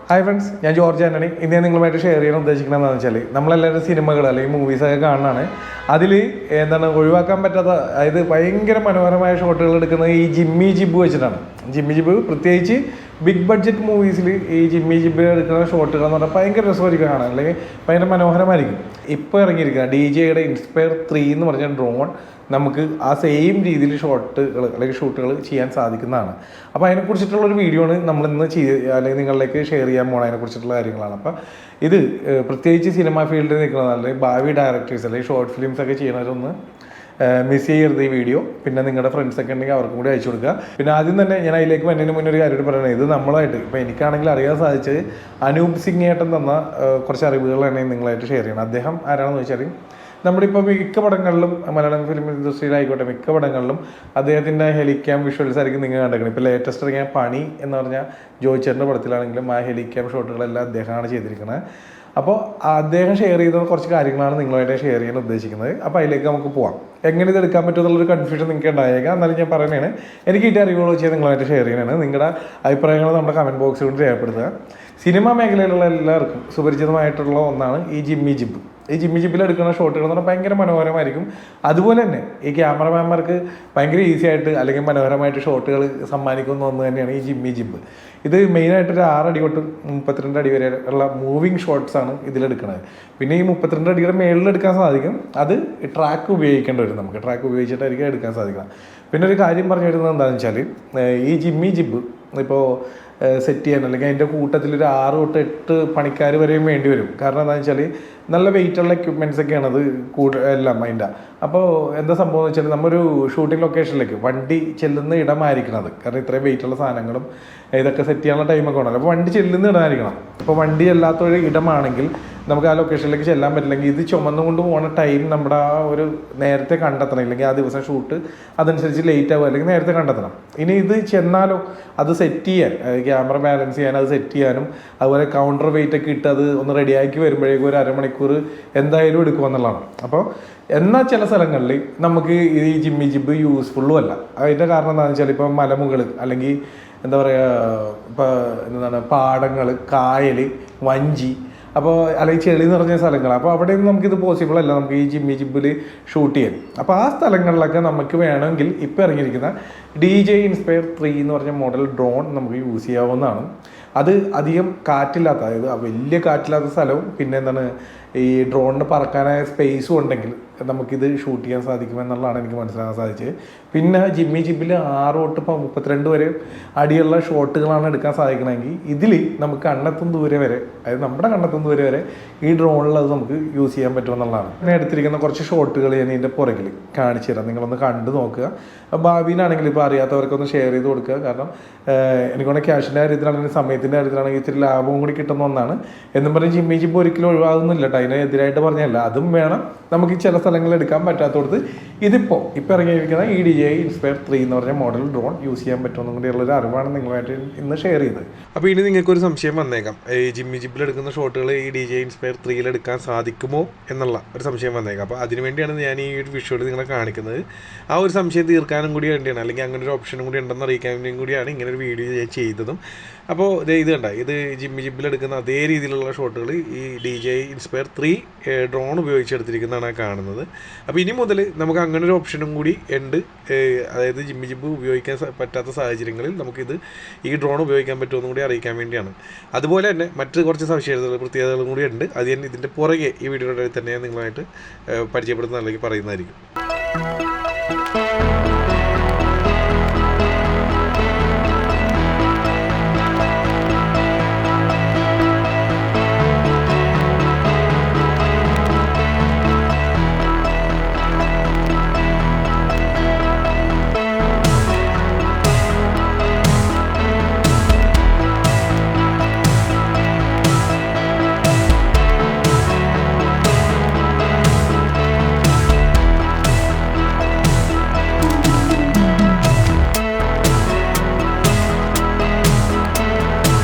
Hi friends, ഞാൻ George Antony. ഇന്ന് ഞാൻ നിങ്ങളുമായിട്ട് ഷെയർ ചെയ്യാൻ ഉദ്ദേശിക്കുന്നത് എന്താണെന്ന് വെച്ചാൽ നമ്മളെല്ലാവരും സിനിമകൾ അല്ലെങ്കിൽ മൂവീസൊക്കെ കാണുന്നതാണ്. അതിൽ ഒഴിവാക്കാൻ പറ്റാത്ത, അതായത് ഭയങ്കര മനോഹരമായ ഷോട്ടുകൾ എടുക്കുന്നത് ഈ ജിമ്മി ജിബ് വെച്ചിട്ടാണ്. ജിമ്മി ജിബ് പ്രത്യേകിച്ച് ബിഗ് ബഡ്ജറ്റ് മൂവീസിൽ ഈ ജിമ്മി ജിബ് എടുക്കുന്ന ഷോട്ടുകൾ എന്ന് പറഞ്ഞാൽ ഭയങ്കര രസമായിരിക്കും കാണാൻ, അല്ലെങ്കിൽ ഭയങ്കര മനോഹരമായിരിക്കും. ഇപ്പോൾ ഇറങ്ങിയിരിക്കുന്ന DJയുടെ ഇൻസ്പയർ 3 എന്ന് പറഞ്ഞ ഡ്രോൺ നമുക്ക് ആ സെയിം രീതിയിൽ ഷോട്ടുകൾ അല്ലെങ്കിൽ ഷൂട്ടുകൾ ചെയ്യാൻ സാധിക്കുന്നതാണ്. അപ്പോൾ അതിനെക്കുറിച്ചിട്ടുള്ളൊരു വീഡിയോ ആണ് നമ്മളിന്ന് അല്ലെങ്കിൽ നിങ്ങളിലേക്ക് ഷെയർ ചെയ്യാൻ പോകണം. അതിനെക്കുറിച്ചിട്ടുള്ള കാര്യങ്ങളാണ്. അപ്പോൾ ഇത് പ്രത്യേകിച്ച് സിനിമ ഫീൽഡിൽ നിൽക്കുന്ന അല്ലെങ്കിൽ ഭാവി ഡയറക്ടേഴ്സ് അല്ലെങ്കിൽ ഷോർട്ട് ഫിലിംസ് ഒക്കെ ചെയ്യുന്നവരൊന്ന് മിസ് ചെയ്യരുത് ഈ വീഡിയോ. പിന്നെ നിങ്ങളുടെ ഫ്രണ്ട്സൊക്കെ ഉണ്ടെങ്കിൽ അവർക്കും കൂടി അയച്ചു കൊടുക്കുക. പിന്നെ ആദ്യം തന്നെ ഞാൻ അതിലേക്ക് വരുന്നതിന് മുന്നേ ഒരു കാര്യം പറയുന്നത്, ഇത് നമ്മളായിട്ട് ഇപ്പോൾ എനിക്കാണെങ്കിൽ അറിയാൻ സാധിച്ചത് അനൂപ് സിംഗ് ഏട്ടൻ തന്ന കുറച്ച് അറിവുകളാണ് നിങ്ങളായിട്ട് ഷെയർ ചെയ്യണം. അദ്ദേഹം ആരാണെന്ന് വെച്ചാൽ നമ്മുടെ ഇപ്പോൾ മിക്ക പടങ്ങളിലും മലയാളം ഫിലിം ഇൻഡസ്ട്രിയിലായിക്കോട്ടെ മിക്ക പടങ്ങളിലും അദ്ദേഹത്തിൻ്റെ ഹെലിക്യാം വിഷ്വൽസ് ആയിരിക്കും നിങ്ങൾ കണ്ടിരിക്കുന്നത്. ഇപ്പോൾ ലേറ്റസ്റ്റ് ഇറങ്ങിയ പണി എന്ന് പറഞ്ഞാൽ ജോയിച്ചേട്ടൻ്റെ പടത്തിലാണെങ്കിലും ആ ഹെലിക്യാം ഷോട്ടുകളെല്ലാം അദ്ദേഹമാണ് ചെയ്തിരിക്കുന്നത്. അപ്പോൾ അദ്ദേഹം ഷെയർ ചെയ്ത കുറച്ച് കാര്യങ്ങളാണ് നിങ്ങളുമായിട്ട് ഷെയർ ചെയ്യാൻ ഉദ്ദേശിക്കുന്നത്. അപ്പോൾ അതിലേക്ക് നമുക്ക് പോകാം. എങ്ങനെ ഇത് എടുക്കാൻ പറ്റുമെന്നുള്ളൊരു കൺഫ്യൂഷൻ നിങ്ങൾക്ക് ഉണ്ടായേക്കാം. എന്നാലും ഞാൻ പറയുന്നതാണ്, എനിക്ക് കിട്ടിയ അറിവുകൾ വെച്ച് നിങ്ങളുമായിട്ട് ഷെയർ ചെയ്യാനാണ്. നിങ്ങളുടെ അഭിപ്രായങ്ങൾ നമ്മുടെ കമൻറ്റ് ബോക്സിൽ കൊണ്ട് രേഖപ്പെടുത്തുക. സിനിമാ മേഖലയിലുള്ള എല്ലാവർക്കും സുപരിചിതമായിട്ടുള്ള ഒന്നാണ് ഈ ജിമ്മി ജിബ്. ഈ ജിമ്മി ജിബിൽ എടുക്കുന്ന ഷോട്ടുകൾ എന്ന് പറഞ്ഞാൽ ഭയങ്കര മനോഹരമായിരിക്കും. അതുപോലെ തന്നെ ഈ ക്യാമറമാൻമാർക്ക് ഭയങ്കര ഈസി ആയിട്ട് അല്ലെങ്കിൽ മനോഹരമായിട്ട് ഷോട്ടുകൾ സമ്മാനിക്കുന്ന ഒന്ന് തന്നെയാണ് ഈ ജിമ്മി ജിബ്. ഇത് മെയിനായിട്ട് ഒരു 6 അടി തൊട്ട് 32 അടി വരെ ഉള്ള മൂവിങ് ഷോട്ട്സ് ആണ് ഇതിലെടുക്കുന്നത്. പിന്നെ ഈ 32 അടിയുടെ മേളിൽ എടുക്കാൻ സാധിക്കും. അത് ട്രാക്ക് ഉപയോഗിക്കേണ്ടി വരും. നമുക്ക് ട്രാക്ക് ഉപയോഗിച്ചിട്ടായിരിക്കും എടുക്കാൻ സാധിക്കണം. പിന്നെ ഒരു കാര്യം പറഞ്ഞു വരുന്നത് എന്താണെന്ന് വെച്ചാൽ, ഈ ജിമ്മി ജിബ് ഇപ്പോൾ സെറ്റ് ചെയ്യാൻ അല്ലെങ്കിൽ അതിൻ്റെ കൂട്ടത്തിൽ ഒരു 6 തൊട്ട് 8 പണിക്കാർ വരെയും വേണ്ടി വരും. കാരണം എന്താണെന്ന് വെച്ചാൽ നല്ല വെയിറ്റുള്ള എക്യുപ്മെൻറ്റ്സ് ഒക്കെയാണ് അത് എല്ലാം അതിൻ്റെ. അപ്പോൾ എന്താ സംഭവം എന്ന് വെച്ചാൽ, നമ്മൊരു ഷൂട്ടിംഗ് ലൊക്കേഷനിലേക്ക് വണ്ടി ചെല്ലുന്ന ഇടമായിരിക്കണം. കാരണം ഇത്രയും വെയിറ്റുള്ള സാധനങ്ങളും ഇതൊക്കെ സെറ്റ് ചെയ്യാനുള്ള ടൈമൊക്കെ ഉണ്ടല്ലോ. അപ്പോൾ വണ്ടി ചെല്ലുന്ന ഇടമായിരിക്കണം. അപ്പോൾ വണ്ടി അല്ലാത്തൊരു ഇടമാണെങ്കിൽ നമുക്ക് ആ ലൊക്കേഷനിലേക്ക് ചെല്ലാൻ പറ്റില്ലെങ്കിൽ ഇത് ചുമന്നുകൊണ്ട് പോകുന്ന ടൈം നമ്മുടെ ആ ഒരു നേരത്തെ കണ്ടെത്തണം. ഇല്ലെങ്കിൽ ആ ദിവസം ഷൂട്ട് അതനുസരിച്ച് ലേറ്റ് ആവുക, അല്ലെങ്കിൽ നേരത്തെ കണ്ടെത്തണം. ഇനി ഇത് ചെന്നാലോ അത് സെറ്റ് ചെയ്യാൻ, ക്യാമറ ബാലൻസ് ചെയ്യാൻ അത് സെറ്റ് ചെയ്യാനും അതുപോലെ കൗണ്ടർ വെയിറ്റ് ഒക്കെ ഇട്ട് അത് ഒന്ന് റെഡിയാക്കി വരുമ്പോഴേക്കും ഒരു അരമണിക്കൂർ എന്തായാലും എടുക്കുമെന്നുള്ളതാണ്. അപ്പോൾ എന്നാൽ ചില സ്ഥലങ്ങളിൽ നമുക്ക് ഈ ജിമ്മി ജിബ് യൂസ്ഫുള്ളും അല്ല. അതിൻ്റെ കാരണം എന്താണെന്ന് വെച്ചാൽ, ഇപ്പോൾ മലമുകൾ അല്ലെങ്കിൽ എന്താ പറയുക, ഇപ്പോൾ പാടങ്ങൾ, കായൽ, വഞ്ചി, അപ്പോൾ അല്ലെങ്കിൽ ചെളി നിറഞ്ഞ സ്ഥലങ്ങൾ. അപ്പോൾ അവിടെയൊന്നും നമുക്കിത് പോസിബിൾ അല്ല നമുക്ക് ഈ ജിമ്മി ജിബിൽ ഷൂട്ട് ചെയ്യാൻ. അപ്പോൾ ആ സ്ഥലങ്ങളിലൊക്കെ നമുക്ക് വേണമെങ്കിൽ ഇപ്പോൾ ഇറങ്ങിയിരിക്കുന്ന DJ ഇൻസ്പയർ 3 എന്ന് പറഞ്ഞ മോഡൽ ഡ്രോൺ നമുക്ക് യൂസ് ചെയ്യാവുന്നതാണ്. അത് അധികം കാറ്റില്ലാത്ത, അതായത് വലിയ കാറ്റില്ലാത്ത സ്ഥലവും പിന്നെ ഈ ഡ്രോണിന് പറക്കാനായ സ്പേസും ഉണ്ടെങ്കിൽ നമുക്കിത് ഷൂട്ട് ചെയ്യാൻ സാധിക്കുമെന്നുള്ളതാണ് എനിക്ക് മനസ്സിലാക്കാൻ സാധിച്ചത്. പിന്നെ ജിമ്മി ജിബിൽ 6 തൊട്ട് 32 വരെ അടിയുള്ള ഷോട്ടുകളാണ് എടുക്കാൻ സാധിക്കണമെങ്കിൽ ഇതിൽ നമുക്ക് കണ്ണെത്തും ദൂരെ വരെ, അതായത് നമ്മുടെ കണ്ണെത്തും ദൂരെ വരെ ഈ ഡ്രോണിൽ അത് നമുക്ക് യൂസ് ചെയ്യാൻ പറ്റുമെന്നുള്ളതാണ്. ഞാൻ എടുത്തിരിക്കുന്ന കുറച്ച് ഷോട്ടുകൾ ഞാൻ ഇതിൻ്റെ പുറകിൽ കാണിച്ചു തരാം, നിങ്ങളൊന്ന് കണ്ടു നോക്കുക. ഭാവിയിലാണെങ്കിൽ ഇപ്പോൾ അറിയാത്തവർക്കൊന്ന് ഷെയർ ചെയ്ത് കൊടുക്കുക. കാരണം എനിക്കൊന്ന് ക്യാഷിൻ്റെ കാര്യത്തിലാണെങ്കിൽ സമയത്തിൻ്റെ കാര്യത്തിലാണെങ്കിൽ ഇത്തിരി ലാഭവും കൂടി കിട്ടുന്ന ഒന്നാണ്. എന്നും പറഞ്ഞ് ജിമ്മി ജിബ് ഒരിക്കലും ഒഴിവാകുന്നില്ല, അതിനെതിരായിട്ട് പറഞ്ഞല്ല. അതും വേണം നമുക്ക് ചില സ്ഥലങ്ങളിൽ എടുക്കാൻ പറ്റാത്തടത്ത് ഇപ്പോൾ ഇറങ്ങിയിരിക്കുന്ന ഈ DJI ഇൻസ്പയർ 3 എന്ന് പറഞ്ഞ മോഡൽ ഡ്രോൺ യൂസ് ചെയ്യാൻ പറ്റുമെന്നും കൂടിയുള്ളൊരു അറിവാണ് നിങ്ങളുമായിട്ട് ഇന്ന് ഷെയർ ചെയ്തത്. അപ്പോൾ ഇനി നിങ്ങൾക്കൊരു സംശയം വന്നേക്കാം, ഈ ജിമ്മി ജിബിൽ എടുക്കുന്ന ഷോട്ടുകൾ ഈ DJI ഇൻസ്പയർ 3 എടുക്കാൻ സാധിക്കുമോ എന്നുള്ള ഒരു സംശയം വന്നേക്കാം. അപ്പോൾ അതിനുവേണ്ടിയാണ് ഞാൻ ഈ ഒരു വിഷ്വൽ നിങ്ങളെ കാണിക്കുന്നത്. ആ ഒരു സംശയം തീർക്കാനും കൂടി വേണ്ടിയാണ്, അല്ലെങ്കിൽ അങ്ങനെ ഒരു ഓപ്ഷനും കൂടി ഉണ്ടെന്ന് അറിയിക്കാൻ വേണ്ടിയും കൂടിയാണ് ഇങ്ങനെ ഒരു വീഡിയോ ഞാൻ ചെയ്തതും. അപ്പോൾ ഇത് കണ്ട, ഇത് ജിമ്മി ജിബിൽ എടുക്കുന്ന അതേ രീതിയിലുള്ള ഷോട്ടുകൾ ഈ DJI ഇൻസ്പയർ 3 ഡ്രോൺ ഉപയോഗിച്ചെടുത്തിരിക്കുന്നതാണ് കാണുന്നത്. അപ്പോൾ ഇനി മുതൽ നമുക്ക് അങ്ങനെ ഒരു ഓപ്ഷനും കൂടി ഉണ്ട്. അതായത് ജിമ്മി ജിബ് ഉപയോഗിക്കാൻ പറ്റാത്ത സാഹചര്യങ്ങളിൽ നമുക്കിത് ഈ ഡ്രോൺ ഉപയോഗിക്കാൻ പറ്റുമെന്നും കൂടി അറിയിക്കാൻ വേണ്ടിയാണ്. അതുപോലെ തന്നെ മറ്റ് കുറച്ച് സവിശേഷതകൾ പ്രത്യേകതകളും കൂടി ഉണ്ട്. അത് ഞാൻ ഇതിൻ്റെ പുറകെ ഈ വീഡിയോയുടെ തന്നെ ഞാൻ നിങ്ങളായിട്ട് പരിചയപ്പെടുത്തുന്ന അല്ലെങ്കിൽ പറയുന്നതായിരിക്കും.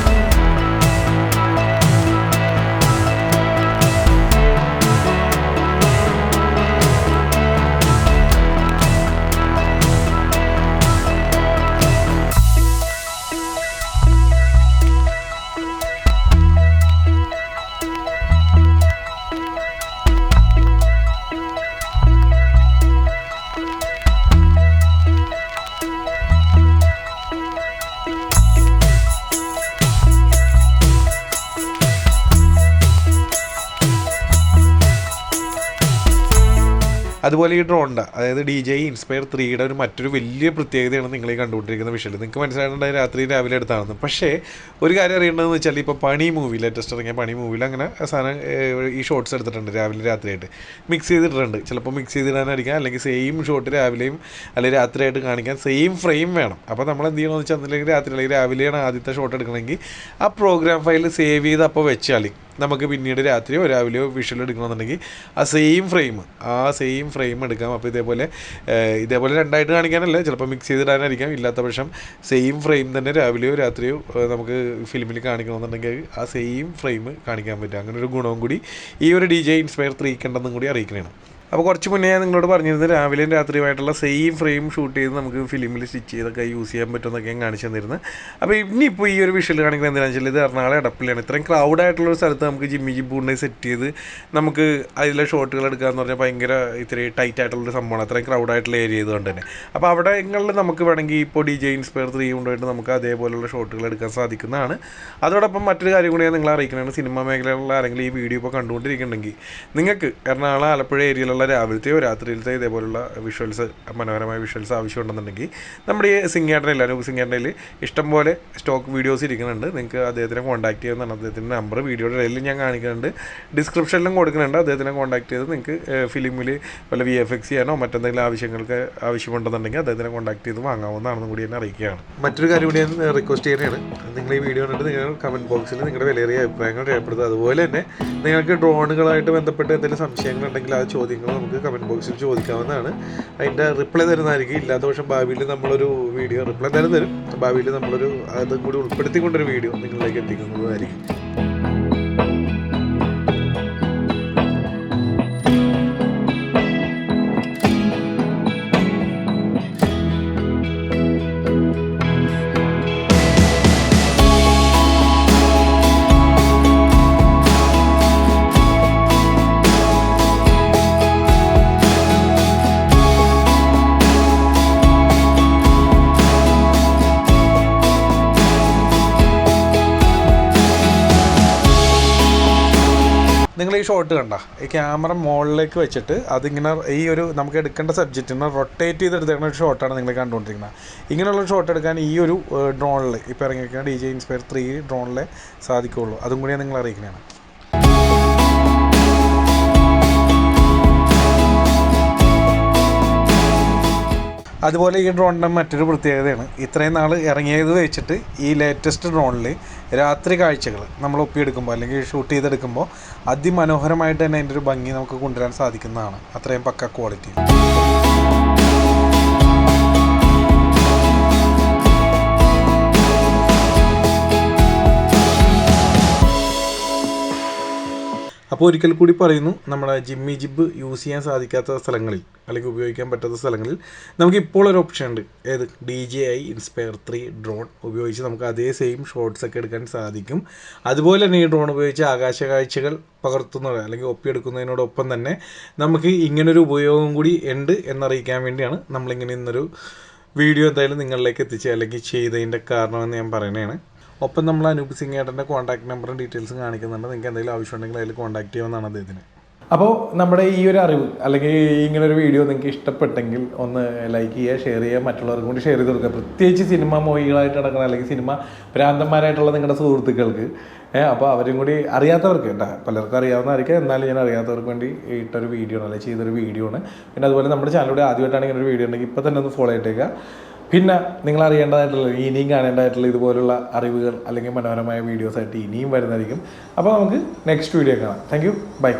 അതുപോലെ ഈ ഡ്രോണിൻ്റെ അതായത് DJI Inspire 3യുടെ മറ്റൊരു വലിയ പ്രത്യേകതയാണ് നിങ്ങൾ ഈ കണ്ടുകൊണ്ടിരിക്കുന്ന വിഷയം. നിങ്ങൾക്ക് മനസ്സിലായിട്ടുണ്ടായി രാത്രി രാവിലെ എടുത്താണെന്ന്. പക്ഷേ ഒരു കാര്യം അറിയേണ്ടതെന്ന് വെച്ചാൽ ഇപ്പോൾ പണി മൂവി ലേറ്റസ്റ്റ് ഇറങ്ങിയ പണി മൂവിയിൽ അങ്ങനെ സാധനം ഈ ഷോട്ട്സ് എടുത്തിട്ടുണ്ട് രാവിലെ രാത്രിയായിട്ട് മിക്സ് ചെയ്തിട്ടുണ്ട്. ചിലപ്പോൾ മിക്സ് ചെയ്തിടാനായിരിക്കാം, അല്ലെങ്കിൽ സെയിം ഷോട്ട് രാവിലെയും അല്ലെങ്കിൽ രാത്രിയായിട്ട് കാണിക്കാൻ സെയിം ഫ്രെയിം വേണം. അപ്പോൾ നമ്മൾ എന്ത് ചെയ്യണമെന്ന് വെച്ചാൽ ഒന്നില്ലെങ്കിൽ രാത്രി അല്ലെങ്കിൽ രാവിലെയാണ് ആദ്യത്തെ ഷോട്ട് എടുക്കണമെങ്കിൽ ആ പ്രോഗ്രാം ഫയൽ സേവ് ചെയ്ത് അപ്പോൾ വെച്ചാൽ നമുക്ക് പിന്നീട് രാത്രിയോ രാവിലെയോ വിഷ്വൽ എടുക്കണമെന്നുണ്ടെങ്കിൽ ആ സെയിം ഫ്രെയിം എടുക്കാം. അപ്പോൾ ഇതേപോലെ രണ്ടായിട്ട് കാണിക്കാനല്ല, ചിലപ്പോൾ മിക്സ് ചെയ്തിടാനായിരിക്കാം. ഇല്ലാത്ത പക്ഷം സെയിം ഫ്രെയിം തന്നെ രാവിലെയോ രാത്രിയോ നമുക്ക് ഫിലിമിൽ കാണിക്കണമെന്നുണ്ടെങ്കിൽ ആ സെയിം ഫ്രെയിം കാണിക്കാൻ പറ്റും. അങ്ങനെ ഒരു ഗുണവും കൂടി ഈ ഒരു DJI Inspire 3 ഉണ്ടെന്നും കൂടി അറിയിക്കണതാണ്. അപ്പോൾ കുറച്ച് മുന്നേ ഞാൻ നിങ്ങളോട് പറഞ്ഞിരുന്നത് രാവിലെയും രാത്രിയുമായിട്ടുള്ള സെയിം ഫ്രെയിം ഷൂട്ട് ചെയ്ത് നമുക്ക് ഫിലിമിൽ സ്റ്റിച്ച് ചെയ്തൊക്കെ യൂസ് ചെയ്യാൻ പറ്റുമെന്നൊക്കെ ഞാൻ കാണിച്ചു തന്നിരുന്നത്. അപ്പോൾ ഇനിയിപ്പോൾ ഈ ഒരു വിഷ്വൽ കാണിക്കുന്നത് എന്താണെന്ന് വെച്ചാൽ ഇത് എറണാകുളം എടപ്പള്ളിയാണ്. ഇത്രയും ക്രൗഡായിട്ടുള്ളൊരു സ്ഥലത്ത് നമുക്ക് ജിമ്മി ജിബൂണിനെ സെറ്റ് ചെയ്ത് നമുക്ക് അതിലെ ഷോട്ടുകൾ എടുക്കാമെന്ന് പറഞ്ഞാൽ ഭയങ്കര ഇത്രയും ടൈറ്റ് ആയിട്ടുള്ളൊരു സംഭവമാണ്, അത്രയും ക്രൗഡായിട്ടുള്ള ഏരിയ ചെയ്തുകൊണ്ട് തന്നെ. അപ്പോൾ അവിടെങ്ങളിൽ നമുക്ക് വേണമെങ്കിൽ ഇപ്പോൾ DJI Inspire 3 കൊണ്ടുപോയിട്ട് നമുക്ക് അതേപോലെയുള്ള ഷോട്ടുകൾ എടുക്കാൻ സാധിക്കുന്നതാണ്. അതോടൊപ്പം മറ്റൊരു കാര്യം കൂടി ഞാൻ നിങ്ങളെ അറിയിക്കുന്നതാണ്, സിനിമ മേഖലയിലുള്ള ആരെങ്കിലും ഈ വീഡിയോ ഇപ്പോൾ കണ്ടുകൊണ്ടിരിക്കുന്നുണ്ടെങ്കിൽ നിങ്ങൾക്ക് എറണാകുളം ആലപ്പുഴ ഏരിയയിലുള്ള രാവിലത്തെയോ രാത്രിയിലത്തെ ഇതേപോലുള്ള വിഷ്വൽസ്, മനോഹരമായ വിഷ്വൽസ് ആവശ്യമുണ്ടെന്നുണ്ടെങ്കിൽ നമ്മുടെ ഈ സിംഗേട്ടനില്ല അനൂപ് സിംഗേട്ടനിൽ ഇഷ്ടംപോലെ സ്റ്റോക്ക് വീഡിയോസ് ഇരിക്കുന്നുണ്ട്. നിങ്ങൾക്ക് അദ്ദേഹത്തിനെ കോൺടാക്ട് ചെയ്യുന്നതാണ്. അദ്ദേഹത്തിൻ്റെ നമ്പർ വീഡിയോയുടെ ഇടയിൽ ഞാൻ കാണിക്കുന്നുണ്ട്, ഡിസ്ക്രിപ്ഷനിലും കൊടുക്കുന്നുണ്ട്. അദ്ദേഹത്തിനെ കോൺടാക്ട് ചെയ്ത് നിങ്ങൾക്ക് ഫിലിമിൽ വല്ല VFX ചെയ്യാനോ മറ്റെന്തെങ്കിലും ആവശ്യമുണ്ടെന്നുണ്ടെങ്കിൽ അദ്ദേഹത്തിനെ കോൺടാക്ട് ചെയ്ത് വാങ്ങാവുന്നതാണെന്നും കൂടി എന്നെ അറിയിക്കുകയാണ്. മറ്റൊരു കാര്യം കൂടി ഞാൻ റിക്വസ്റ്റ് ചെയ്യുന്നതാണ്, നിങ്ങൾ ഈ വീഡിയോ കണ്ടിട്ട് നിങ്ങൾ കമൻറ്റ് ബോക്സിൽ നിങ്ങളുടെ വിലയേറിയ അഭിപ്രായങ്ങൾ രേഖപ്പെടുത്തുക. അതുപോലെ തന്നെ നിങ്ങൾക്ക് ഡ്രോണുകളായിട്ട് ബന്ധപ്പെട്ട് എന്തെങ്കിലും സംശയങ്ങളുണ്ടെങ്കിൽ ആ ചോദ്യങ്ങൾ നമുക്ക് കമൻറ്റ് ബോക്സിൽ ചോദിക്കാവുന്നതാണ്. അതിൻ്റെ റിപ്ലൈ തരുന്നതായിരിക്കും. ഇല്ലാത്ത പക്ഷം ഭാവിയിൽ നമ്മളൊരു വീഡിയോ റിപ്ലൈ തരും. ഭാവിയിൽ നമ്മളൊരു അതും കൂടി ഉൾപ്പെടുത്തിക്കൊണ്ടൊരു വീഡിയോ നിങ്ങളിലേക്ക് എത്തിക്കുന്നതായിരിക്കും. നിങ്ങൾ ഈ ഷോട്ട് കണ്ട ഈ ക്യാമറ മുകളിലേക്ക് വെച്ചിട്ട് അതിങ്ങനെ ഈ ഒരു നമുക്ക് എടുക്കേണ്ട സബ്ജക്റ്റിനെ റൊട്ടേറ്റ് ചെയ്തെടുത്തേക്കുന്ന ഒരു ഷോട്ടാണ് നിങ്ങൾ കണ്ടുകൊണ്ടിരിക്കുന്നത്. ഇങ്ങനെയുള്ള ഷോട്ട് എടുക്കാൻ ഈ ഒരു ഡ്രോണിൽ ഇപ്പോൾ ഇറങ്ങിയിരിക്കുന്ന DJI Inspire 3 ഡ്രോണിലെ സാധിക്കുകയുള്ളൂ. അതും കൂടി ഞാൻ നിങ്ങളെ അറിയിക്കുന്നതാണ്. അതുപോലെ ഈ ഡ്രോണിൻ്റെ മറ്റൊരു പ്രത്യേകതയാണ്, ഇത്രയും നാൾ ഇറങ്ങിയത് വെച്ചിട്ട് ഈ ലേറ്റസ്റ്റ് ഡ്രോണിൽ രാത്രി കാഴ്ചകൾ നമ്മൾ ഒപ്പിയെടുക്കുമ്പോൾ അല്ലെങ്കിൽ ഷൂട്ട് ചെയ്തെടുക്കുമ്പോൾ അതിമനോഹരമായിട്ട് തന്നെ അതിൻ്റെ ഒരു ഭംഗി നമുക്ക് കൊണ്ടുവരാൻ സാധിക്കുന്നതാണ്, അത്രയും പക്ക ക്വാളിറ്റി. അപ്പോൾ ഒരിക്കൽ കൂടി പറയുന്നു, നമ്മുടെ ജിമ്മി ജിബ് യൂസ് ചെയ്യാൻ സാധിക്കാത്ത സ്ഥലങ്ങളിൽ അല്ലെങ്കിൽ ഉപയോഗിക്കാൻ പറ്റാത്ത സ്ഥലങ്ങളിൽ നമുക്ക് ഇപ്പോൾ ഒരു ഓപ്ഷൻ ഉണ്ട്. ഏത് DJI Inspire 3 ഡ്രോൺ ഉപയോഗിച്ച് നമുക്ക് അതേ സെയിം ഷോട്ട്സ് ഒക്കെ എടുക്കാൻ സാധിക്കും. അതുപോലെ തന്നെ ഈ ഡ്രോൺ ഉപയോഗിച്ച് ആകാശ കാഴ്ചകൾ പകർത്തുന്നത് അല്ലെങ്കിൽ ഒപ്പിയെടുക്കുന്നതിനോടൊപ്പം തന്നെ നമുക്ക് ഇങ്ങനൊരു ഉപയോഗം കൂടി ഉണ്ട് എന്നറിയിക്കാൻ വേണ്ടിയാണ് നമ്മളിങ്ങനെ ഇന്നൊരു വീഡിയോ എന്തായാലും നിങ്ങളിലേക്ക് എത്തിച്ച് അല്ലെങ്കിൽ ചെയ്തതിൻ്റെ കാരണമെന്ന് ഞാൻ പറയുന്നതാണ്. ഒപ്പം നമ്മൾ അനൂപ് സിംഗേട്ടൻ്റെ കോൺടാക്ട് നമ്പറും ഡീറ്റെയിൽസും കാണിക്കുന്നുണ്ട്. നിങ്ങൾക്ക് എന്തെങ്കിലും ആവശ്യമുണ്ടെങ്കിൽ അതിൽ കോൺടാക്ട് ചെയ്യാവുന്നതാണ് അദ്ദേഹത്തിന്. അപ്പോൾ നമ്മുടെ ഈ ഒരു അറിവ് അല്ലെങ്കിൽ ഇങ്ങനൊരു വീഡിയോ നിങ്ങൾക്ക് ഇഷ്ടപ്പെട്ടെങ്കിൽ ഒന്ന് ലൈക്ക് ചെയ്യുക, ഷെയർ ചെയ്യുക, മറ്റുള്ളവർക്കും കൂടി ഷെയർ ചെയ്ത് കൊടുക്കുക. പ്രത്യേകിച്ച് സിനിമ മോഹികളായിട്ട് നടക്കുന്ന അല്ലെങ്കിൽ സിനിമ ഭ്രാന്തന്മാരായിട്ടുള്ള നിങ്ങളുടെ സുഹൃത്തുക്കൾക്ക്, അപ്പോൾ അവരും കൂടി അറിയാത്തവർക്ക് കേട്ടോ, പലർക്കും അറിയാവുന്നതായിരിക്കും, എന്നാലും ഞാൻ അറിയാത്തവർക്ക് വേണ്ടി ഇട്ടൊരു വീഡിയോ ആണ് അല്ലെങ്കിൽ ചെയ്തൊരു വീഡിയോ ആണ്. പിന്നെ അതുപോലെ നമ്മുടെ ചാനലിലൂടെ ആദ്യമായിട്ടാണ് ഇങ്ങനെ ഒരു വീഡിയോ ഉണ്ടെങ്കിൽ ഇപ്പോൾ തന്നെ ഒന്ന് ഫോളോ ചെയ്തേക്കുക. പിന്നെ നിങ്ങൾ അറിയേണ്ടതായിട്ടുള്ള ഇനിയും കാണേണ്ടതായിട്ടുള്ള ഇതുപോലുള്ള അറിവുകൾ അല്ലെങ്കിൽ മനോഹരമായ വീഡിയോസായിട്ട് ഇനിയും വരുന്നതായിരിക്കും. അപ്പോൾ നമുക്ക് നെക്സ്റ്റ് വീഡിയോ കാണാം. Thank you, by.